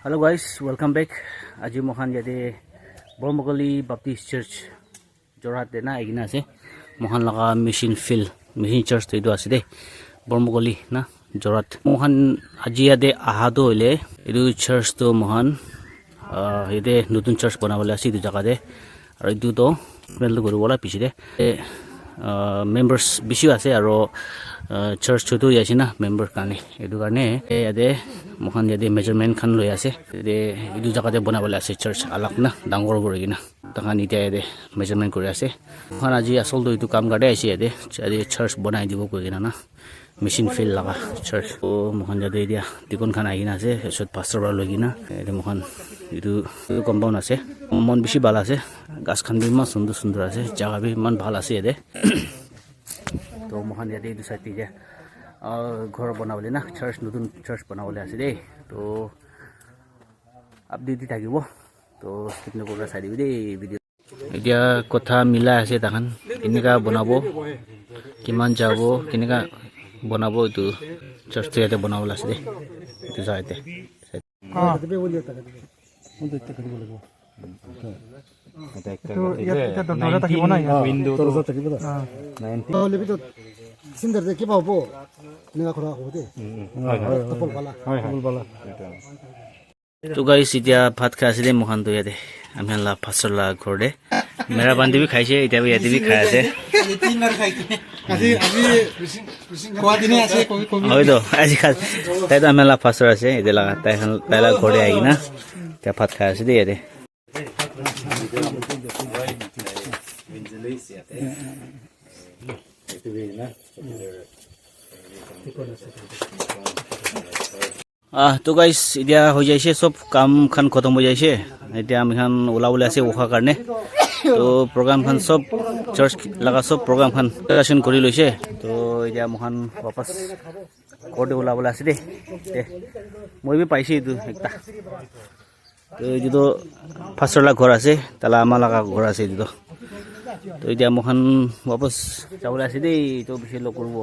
Hello guys, welcome back. Aji mohan yate Bormogoli Baptist Church Jorat dena igina ase. Mohan laga mission church to idu ase de. Bormogoli na Jorat. Mohan aji yate ahado ile idu church to mohan yate nutun church banawale ase idu jaga de. Aru idu to mel guru wala piche de. Members bishi ase aro church chotu yashi na member kane edu karne yate mohan yate measurement khan loi ase de edu jaga de banabole ase church alak na dangor gorigina takan ite yate measurement kori ase mohan aji asol do edu kam karte ase yate church banai dibo koigina na mission field laga church o mohan yate dia dikon khan agina ase esot pastor ba logina ede mohan edu compound ase mon bishi bala ase gas khan bi ma sundur ase jaga bi man bhal ase ede तो मोहन यादे इधर side पे घर बनावले ना नतुन church बनावले आसे दे तो अपडेट থাকিব तो कितने को साइड दे भिडिओ এতিয়া কথা মিলা আছে তাহান কিনেকা বনাবো কিমান যাব কিনেকা বনাবো এটো চর্চ ইয়াতে বনাবলে আছে দে এটো যাইতে দেবে বলিও টাকা দেবে কোন দেখতে করিব লাগবো এটা একটা এটা তো দরজা থাকিব না উইন্ডো দরজা থাকিব না 90 হলে তো সিন্দার দেখি পাবো নিগা করা হবে তপল বালা তপল বালা তো গাইস ইতিয়া ভাত খাইছে দে মোহান তো ইয়াতে আমি লা ফাসলা ঘরে মেরা বান্দি বি খাইছে ইতিয়া বি ইয়াতে বি খাই আছে তিনবার খাইছে আজি কোয়া দিনে আছে কবি কবি হয় তো আজি খাই তাই তো আমি লা ফাসলা আছে ইতে লাগা তাই লা ঘরে আই না তা ভাত খাইছে দে ইয়াতে तो गाइस इदिया हो जाइसे सब काम खान खत्म हो जाइसे इदिया हम खान ओलावले आसे ओखा करने तो प्रोग्राम खान सब चर्च लगा सब प्रोग्राम खान सेशन करि लइसे तो इदिया मोहन वापस कोडे ओलावले आसे दे মই भी पाइसे इदु एकटा तो इदु फासरला घर आसे तला आमाला घर आसे इदु तो इदिया मोहन वापस जावले आसे दे तो बिसे लोग करबो